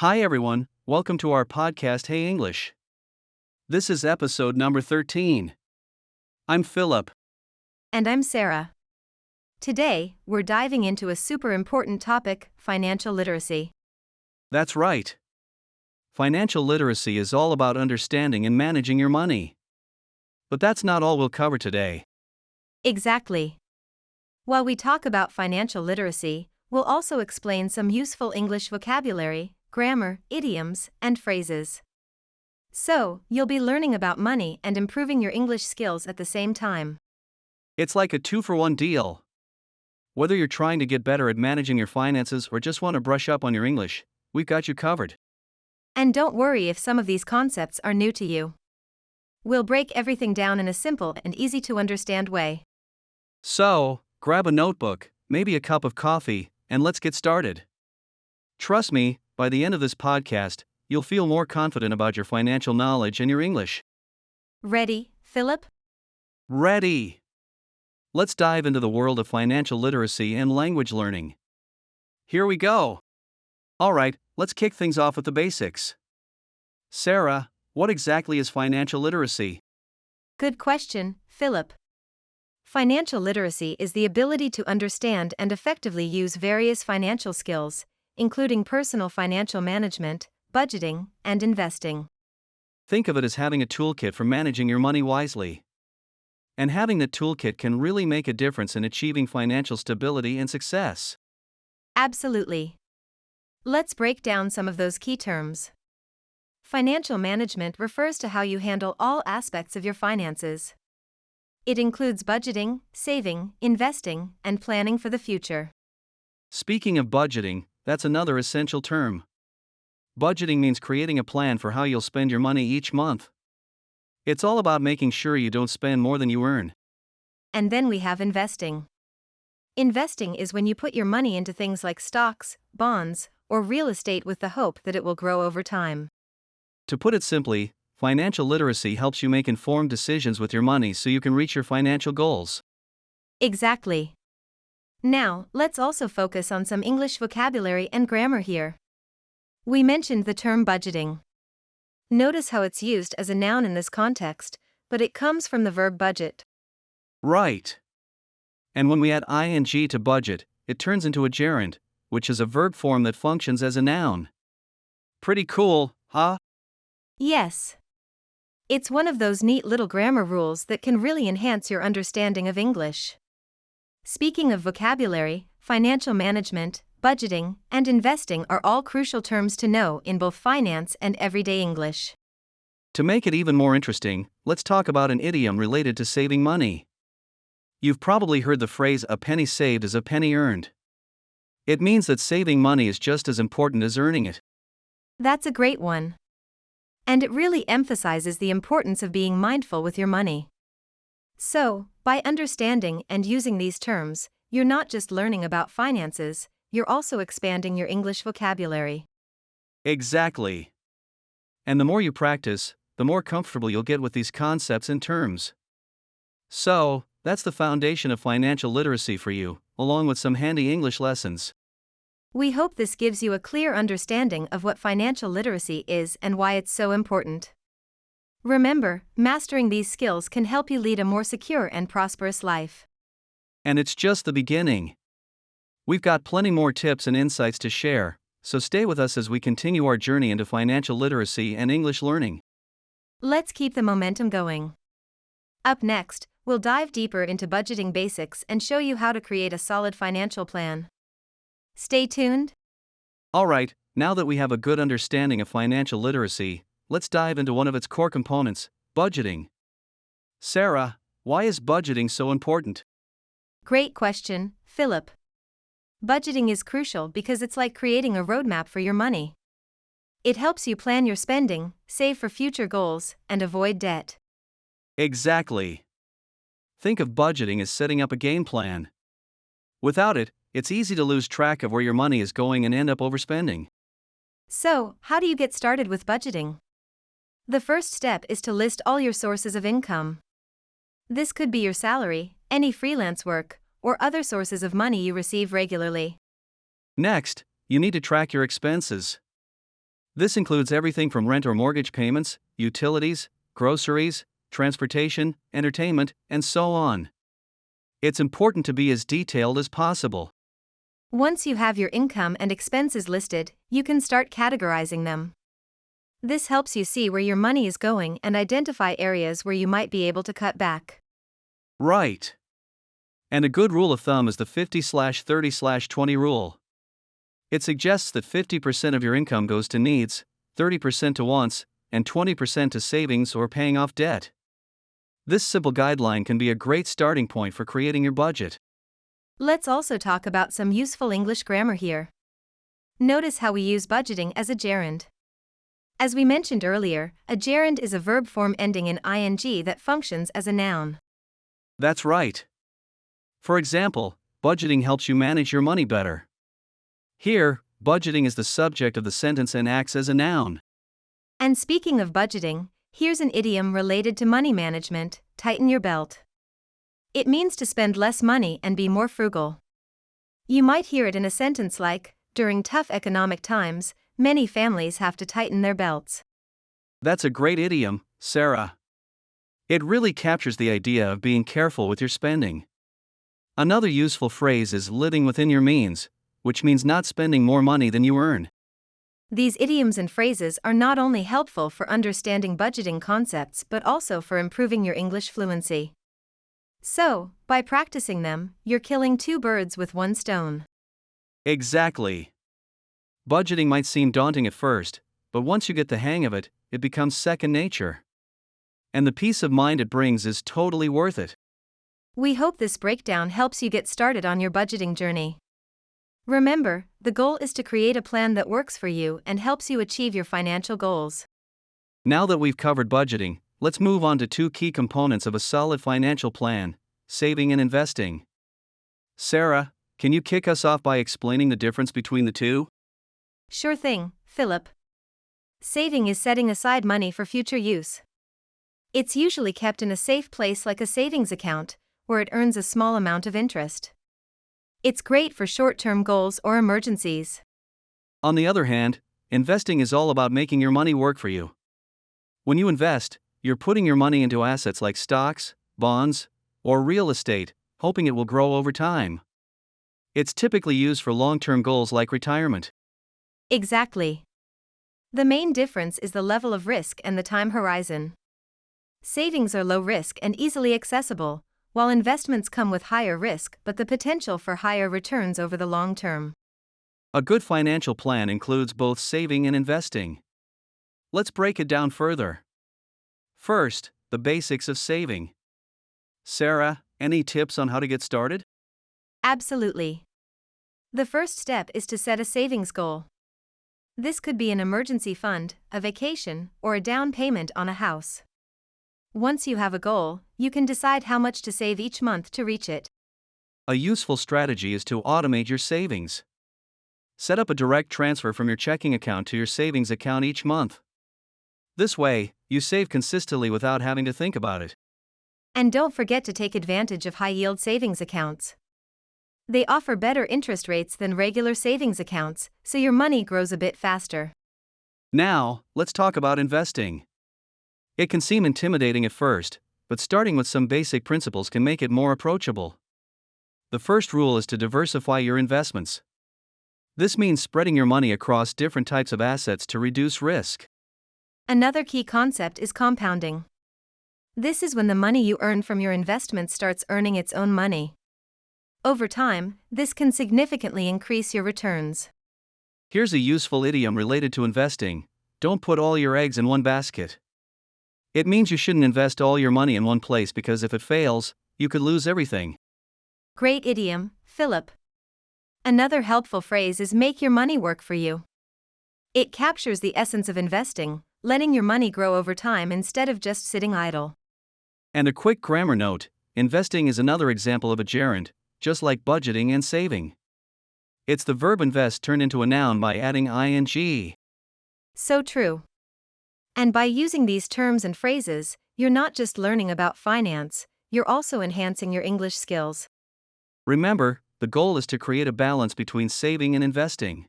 Hi everyone, welcome to our podcast Hey English. This is episode number 13. I'm Philip. And I'm Sara. Today, we're diving into a super important topic, financial literacy. That's right. Financial literacy is all about understanding and managing your money. But that's not all we'll cover today. Exactly. While we talk about financial literacy, we'll also explain some useful English vocabulary, grammar, idioms, and phrases. So, you'll be learning about money and improving your English skills at the same time. It's like a 2-for-1 deal. Whether you're trying to get better at managing your finances or just want to brush up on your English, we've got you covered. And don't worry if some of these concepts are new to you. We'll break everything down in a simple and easy to understand way. So, grab a notebook, maybe a cup of coffee, and let's get started. Trust me, by the end of this podcast, you'll feel more confident about your financial knowledge and your English. Ready, Philip? Ready! Let's dive into the world of financial literacy and language learning. Here we go! Alright, let's kick things off with the basics. Sara, what exactly is financial literacy? Good question, Philip. Financial literacy is the ability to understand and effectively use various financial skills, including personal financial management, budgeting, and investing. Think of it as having a toolkit for managing your money wisely. And having the toolkit can really make a difference in achieving financial stability and success. Absolutely. Let's break down some of those key terms. Financial management refers to how you handle all aspects of your finances. It includes budgeting, saving, investing, and planning for the future. Speaking of budgeting, that's another essential term. Budgeting means creating a plan for how you'll spend your money each month. It's all about making sure you don't spend more than you earn. And then we have investing. Investing is when you put your money into things like stocks, bonds, or real estate with the hope that it will grow over time. To put it simply, financial literacy helps you make informed decisions with your money so you can reach your financial goals. Exactly. Now, let's also focus on some English vocabulary and grammar here. We mentioned the term budgeting. Notice how it's used as a noun in this context, but it comes from the verb budget. Right. And when we add ing to budget, it turns into a gerund, which is a verb form that functions as a noun. Pretty cool, huh? Yes. It's one of those neat little grammar rules that can really enhance your understanding of English. Speaking of vocabulary, financial management, budgeting, and investing are all crucial terms to know in both finance and everyday English. To make it even more interesting, let's talk about an idiom related to saving money. You've probably heard the phrase "a penny saved is a penny earned." It means that saving money is just as important as earning it. That's a great one. And it really emphasizes the importance of being mindful with your money. So, by understanding and using these terms, you're not just learning about finances, you're also expanding your English vocabulary. Exactly. And the more you practice, the more comfortable you'll get with these concepts and terms. So, that's the foundation of financial literacy for you, along with some handy English lessons. We hope this gives you a clear understanding of what financial literacy is and why it's so important. Remember, mastering these skills can help you lead a more secure and prosperous life. And it's just the beginning. We've got plenty more tips and insights to share, so stay with us as we continue our journey into financial literacy and English learning. Let's keep the momentum going. Up next, we'll dive deeper into budgeting basics and show you how to create a solid financial plan. Stay tuned. Alright, now that we have a good understanding of financial literacy, let's dive into one of its core components, budgeting. Sara, why is budgeting so important? Great question, Philip. Budgeting is crucial because it's like creating a roadmap for your money. It helps you plan your spending, save for future goals, and avoid debt. Exactly. Think of budgeting as setting up a game plan. Without it, it's easy to lose track of where your money is going and end up overspending. So, how do you get started with budgeting? The first step is to list all your sources of income. This could be your salary, any freelance work, or other sources of money you receive regularly. Next, you need to track your expenses. This includes everything from rent or mortgage payments, utilities, groceries, transportation, entertainment, and so on. It's important to be as detailed as possible. Once you have your income and expenses listed, you can start categorizing them. This helps you see where your money is going and identify areas where you might be able to cut back. Right. And a good rule of thumb is the 50/30/20 rule. It suggests that 50% of your income goes to needs, 30% to wants, and 20% to savings or paying off debt. This simple guideline can be a great starting point for creating your budget. Let's also talk about some useful English grammar here. Notice how we use budgeting as a gerund. As we mentioned earlier, a gerund is a verb form ending in ing that functions as a noun. That's right. For example, budgeting helps you manage your money better. Here, budgeting is the subject of the sentence and acts as a noun. And speaking of budgeting, here's an idiom related to money management: tighten your belt. It means to spend less money and be more frugal. You might hear it in a sentence like, during tough economic times, many families have to tighten their belts. That's a great idiom, Sarah. It really captures the idea of being careful with your spending. Another useful phrase is living within your means, which means not spending more money than you earn. These idioms and phrases are not only helpful for understanding budgeting concepts but also for improving your English fluency. So, by practicing them, you're killing two birds with one stone. Exactly. Budgeting might seem daunting at first, but once you get the hang of it, it becomes second nature. And the peace of mind it brings is totally worth it. We hope this breakdown helps you get started on your budgeting journey. Remember, the goal is to create a plan that works for you and helps you achieve your financial goals. Now that we've covered budgeting, let's move on to two key components of a solid financial plan: saving and investing. Sarah, can you kick us off by explaining the difference between the two? Sure thing, Philip. Saving is setting aside money for future use. It's usually kept in a safe place like a savings account, where it earns a small amount of interest. It's great for short-term goals or emergencies. On the other hand, investing is all about making your money work for you. When you invest, you're putting your money into assets like stocks, bonds, or real estate, hoping it will grow over time. It's typically used for long-term goals like retirement. Exactly. The main difference is the level of risk and the time horizon. Savings are low risk and easily accessible, while investments come with higher risk but the potential for higher returns over the long term. A good financial plan includes both saving and investing. Let's break it down further. First, the basics of saving. Sarah, any tips on how to get started? Absolutely. The first step is to set a savings goal. This could be an emergency fund, a vacation, or a down payment on a house. Once you have a goal, you can decide how much to save each month to reach it. A useful strategy is to automate your savings. Set up a direct transfer from your checking account to your savings account each month. This way, you save consistently without having to think about it. And don't forget to take advantage of high-yield savings accounts. They offer better interest rates than regular savings accounts, so your money grows a bit faster. Now, let's talk about investing. It can seem intimidating at first, but starting with some basic principles can make it more approachable. The first rule is to diversify your investments. This means spreading your money across different types of assets to reduce risk. Another key concept is compounding. This is when the money you earn from your investments starts earning its own money. Over time, this can significantly increase your returns. Here's a useful idiom related to investing: don't put all your eggs in one basket. It means you shouldn't invest all your money in one place because if it fails, you could lose everything. Great idiom, Philip. Another helpful phrase is make your money work for you. It captures the essence of investing, letting your money grow over time instead of just sitting idle. And a quick grammar note: investing is another example of a gerund, just like budgeting and saving. It's the verb invest turned into a noun by adding ing. So true. And by using these terms and phrases, you're not just learning about finance, you're also enhancing your English skills. Remember, the goal is to create a balance between saving and investing.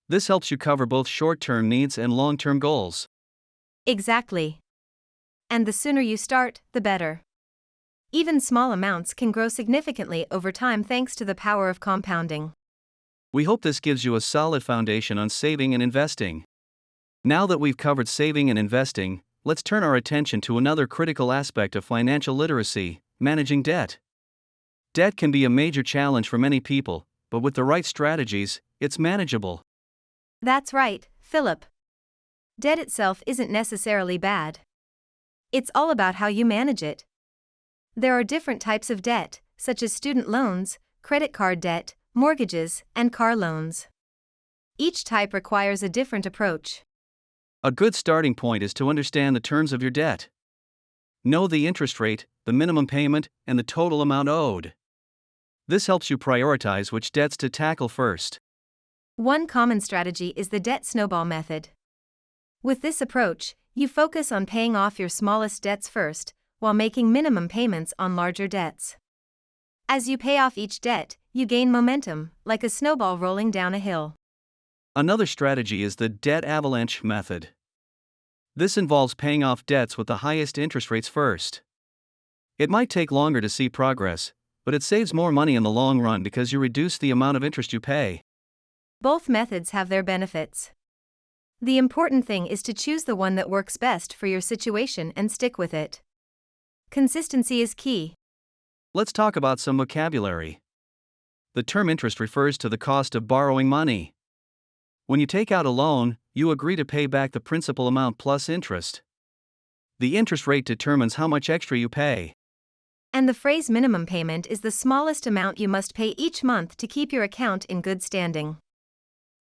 This helps you cover both short-term needs and long-term goals. Exactly. And the sooner you start, the better. Even small amounts can grow significantly over time thanks to the power of compounding. We hope this gives you a solid foundation on saving and investing. Now that we've covered saving and investing, let's turn our attention to another critical aspect of financial literacy: managing debt. Debt can be a major challenge for many people, but with the right strategies, it's manageable. That's right, Philip. Debt itself isn't necessarily bad. It's all about how you manage it. There are different types of debt, such as student loans, credit card debt, mortgages, and car loans. Each type requires a different approach. A good starting point is to understand the terms of your debt. Know the interest rate, the minimum payment, and the total amount owed. This helps you prioritize which debts to tackle first. One common strategy is the debt snowball method. With this approach, you focus on paying off your smallest debts first, while making minimum payments on larger debts. As you pay off each debt, you gain momentum, like a snowball rolling down a hill. Another strategy is the debt avalanche method. This involves paying off debts with the highest interest rates first. It might take longer to see progress, but it saves more money in the long run because you reduce the amount of interest you pay. Both methods have their benefits. The important thing is to choose the one that works best for your situation and stick with it. Consistency is key. Let's talk about some vocabulary. The term interest refers to the cost of borrowing money. When you take out a loan, you agree to pay back the principal amount plus interest. The interest rate determines how much extra you pay. And the phrase minimum payment is the smallest amount you must pay each month to keep your account in good standing.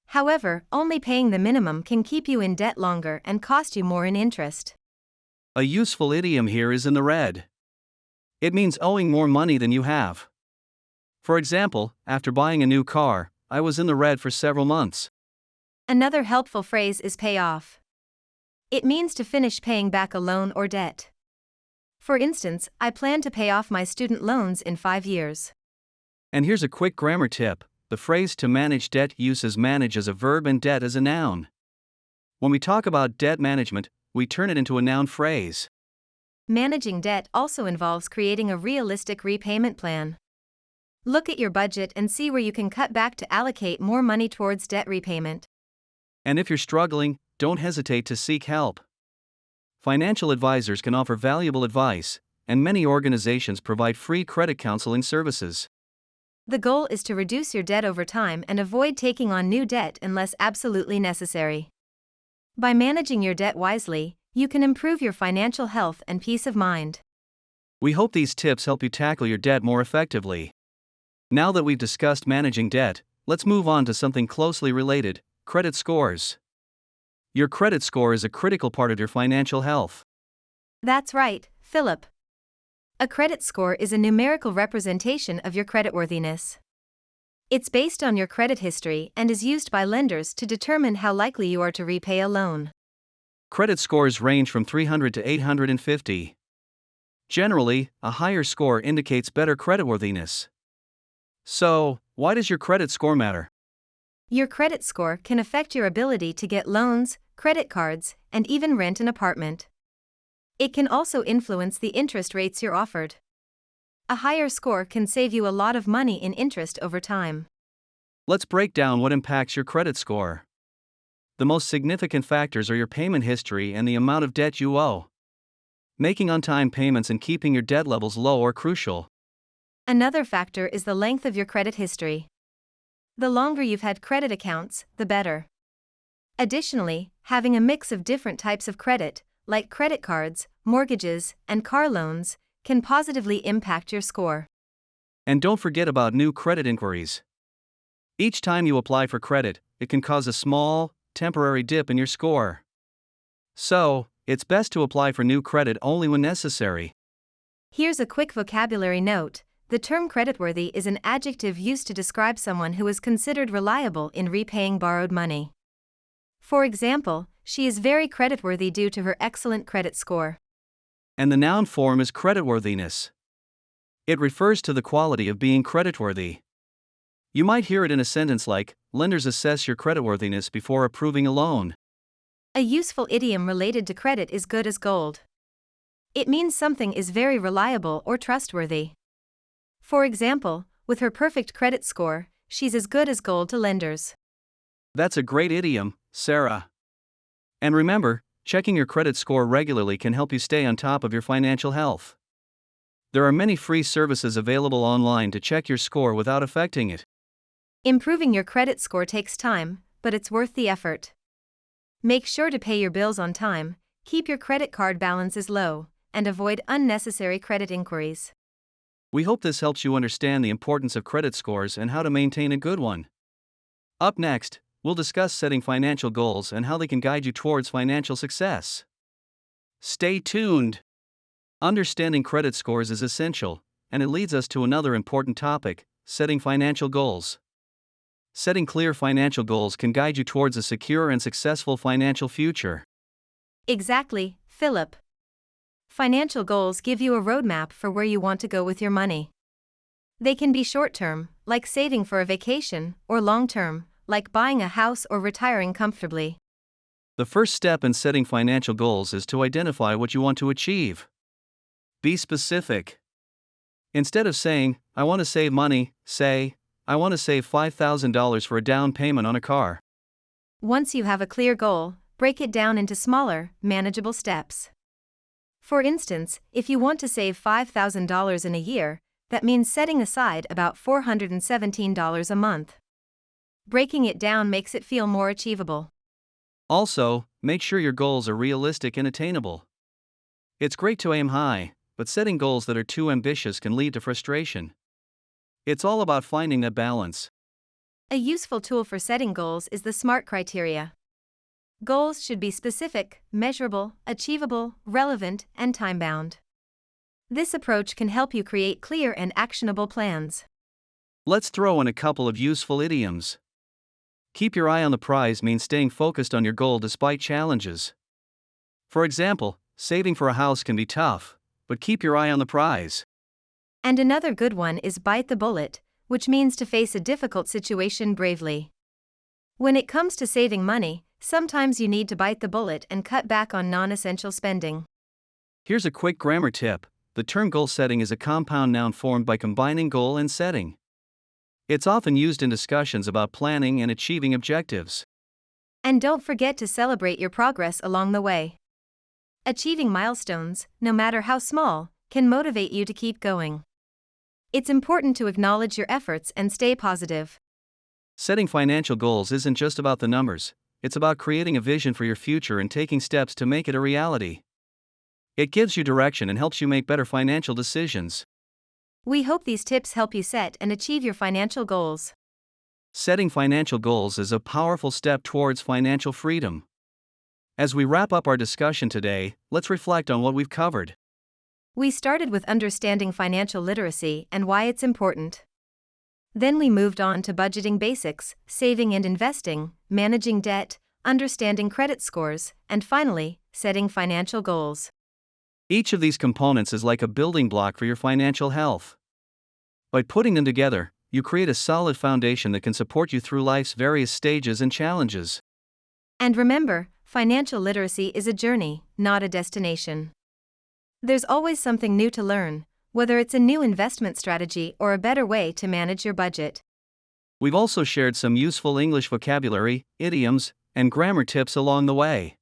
However, only paying the minimum can keep you in debt longer and cost you more in interest. A useful idiom here is in the red. It means owing more money than you have. For example, after buying a new car, I was in the red for several months. Another helpful phrase is pay off. It means to finish paying back a loan or debt. For instance, I plan to pay off my student loans in 5 years. And here's a quick grammar tip: the phrase to manage debt uses manage as a verb and debt as a noun. When we talk about debt management, we turn it into a noun phrase. Managing debt also involves creating a realistic repayment plan. Look at your budget and see where you can cut back to allocate more money towards debt repayment. And if you're struggling, don't hesitate to seek help. Financial advisors can offer valuable advice, and many organizations provide free credit counseling services. The goal is to reduce your debt over time and avoid taking on new debt unless absolutely necessary. By managing your debt wisely, you can improve your financial health and peace of mind. We hope these tips help you tackle your debt more effectively. Now that we've discussed managing debt, let's move on to something closely related: credit scores. Your credit score is a critical part of your financial health. That's right, Philip. A credit score is a numerical representation of your creditworthiness. It's based on your credit history and is used by lenders to determine how likely you are to repay a loan. Credit scores range from 300 to 850. Generally, a higher score indicates better creditworthiness. So, why does your credit score matter? Your credit score can affect your ability to get loans, credit cards, and even rent an apartment. It can also influence the interest rates you're offered. A higher score can save you a lot of money in interest over time. Let's break down what impacts your credit score. The most significant factors are your payment history and the amount of debt you owe. Making on-time payments and keeping your debt levels low are crucial. Another factor is the length of your credit history. The longer you've had credit accounts, the better. Additionally, having a mix of different types of credit, like credit cards, mortgages, and car loans, can positively impact your score. And don't forget about new credit inquiries. Each time you apply for credit, it can cause a small, temporary dip in your score. So, it's best to apply for new credit only when necessary. Here's a quick vocabulary note: the term creditworthy is an adjective used to describe someone who is considered reliable in repaying borrowed money. For example, she is very creditworthy due to her excellent credit score. And the noun form is creditworthiness. It refers to the quality of being creditworthy. You might hear it in a sentence like, lenders assess your creditworthiness before approving a loan. A useful idiom related to credit is good as gold. It means something is very reliable or trustworthy. For example, with her perfect credit score, she's as good as gold to lenders. That's a great idiom, Sarah. And remember, checking your credit score regularly can help you stay on top of your financial health. There are many free services available online to check your score without affecting it. Improving your credit score takes time, but it's worth the effort. Make sure to pay your bills on time, keep your credit card balances low, and avoid unnecessary credit inquiries. We hope this helps you understand the importance of credit scores and how to maintain a good one. Up next, we'll discuss setting financial goals and how they can guide you towards financial success. Stay tuned! Understanding credit scores is essential, and it leads us to another important topic: setting financial goals. Setting clear financial goals can guide you towards a secure and successful financial future. Exactly, Philip. Financial goals give you a roadmap for where you want to go with your money. They can be short-term, like saving for a vacation, or long-term, like buying a house or retiring comfortably. The first step in setting financial goals is to identify what you want to achieve. Be specific. Instead of saying, "I want to save money," say, "I want to save $5,000 for a down payment on a car." Once you have a clear goal, break it down into smaller, manageable steps. For instance, if you want to save $5,000 in a year, that means setting aside about $417 a month. Breaking it down makes it feel more achievable. Also, make sure your goals are realistic and attainable. It's great to aim high, but setting goals that are too ambitious can lead to frustration. It's all about finding that balance. A useful tool for setting goals is the SMART criteria. Goals should be specific, measurable, achievable, relevant, and time-bound. This approach can help you create clear and actionable plans. Let's throw in a couple of useful idioms. Keep your eye on the prize means staying focused on your goal despite challenges. For example, saving for a house can be tough, but keep your eye on the prize. And another good one is bite the bullet, which means to face a difficult situation bravely. When it comes to saving money, sometimes you need to bite the bullet and cut back on non-essential spending. Here's a quick grammar tip. The term goal setting is a compound noun formed by combining goal and setting. It's often used in discussions about planning and achieving objectives. And don't forget to celebrate your progress along the way. Achieving milestones, no matter how small, can motivate you to keep going. It's important to acknowledge your efforts and stay positive. Setting financial goals isn't just about the numbers, it's about creating a vision for your future and taking steps to make it a reality. It gives you direction and helps you make better financial decisions. We hope these tips help you set and achieve your financial goals. Setting financial goals is a powerful step towards financial freedom. As we wrap up our discussion today, let's reflect on what we've covered. We started with understanding financial literacy and why it's important. Then we moved on to budgeting basics, saving and investing, managing debt, understanding credit scores, and finally, setting financial goals. Each of these components is like a building block for your financial health. By putting them together, you create a solid foundation that can support you through life's various stages and challenges. And remember, financial literacy is a journey, not a destination. There's always something new to learn, whether it's a new investment strategy or a better way to manage your budget. We've also shared some useful English vocabulary, idioms, and grammar tips along the way.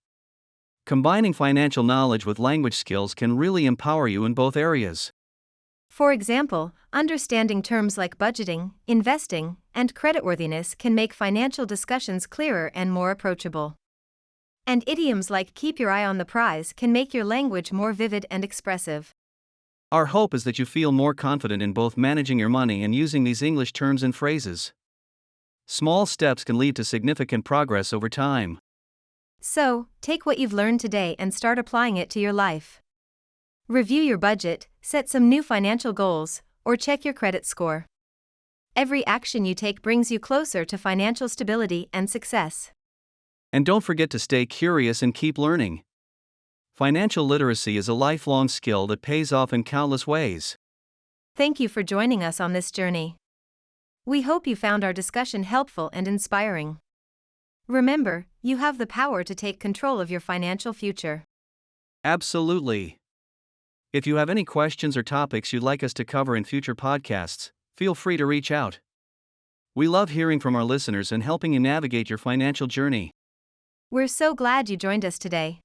Combining financial knowledge with language skills can really empower you in both areas. For example, understanding terms like budgeting, investing, and creditworthiness can make financial discussions clearer and more approachable. And idioms like keep your eye on the prize can make your language more vivid and expressive. Our hope is that you feel more confident in both managing your money and using these English terms and phrases. Small steps can lead to significant progress over time. So, take what you've learned today and start applying it to your life. Review your budget, set some new financial goals, or check your credit score. Every action you take brings you closer to financial stability and success. And don't forget to stay curious and keep learning. Financial literacy is a lifelong skill that pays off in countless ways. Thank you for joining us on this journey. We hope you found our discussion helpful and inspiring. Remember, you have the power to take control of your financial future. Absolutely. If you have any questions or topics you'd like us to cover in future podcasts, feel free to reach out. We love hearing from our listeners and helping you navigate your financial journey. We're so glad you joined us today.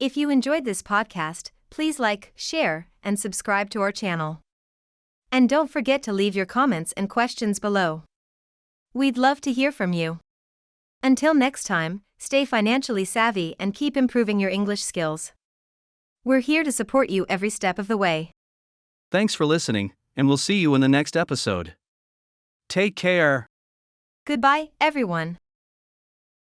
If you enjoyed this podcast, please like, share, and subscribe to our channel. And don't forget to leave your comments and questions below. We'd love to hear from you. Until next time, stay financially savvy and keep improving your English skills. We're here to support you every step of the way. Thanks for listening, and we'll see you in the next episode. Take care. Goodbye, everyone.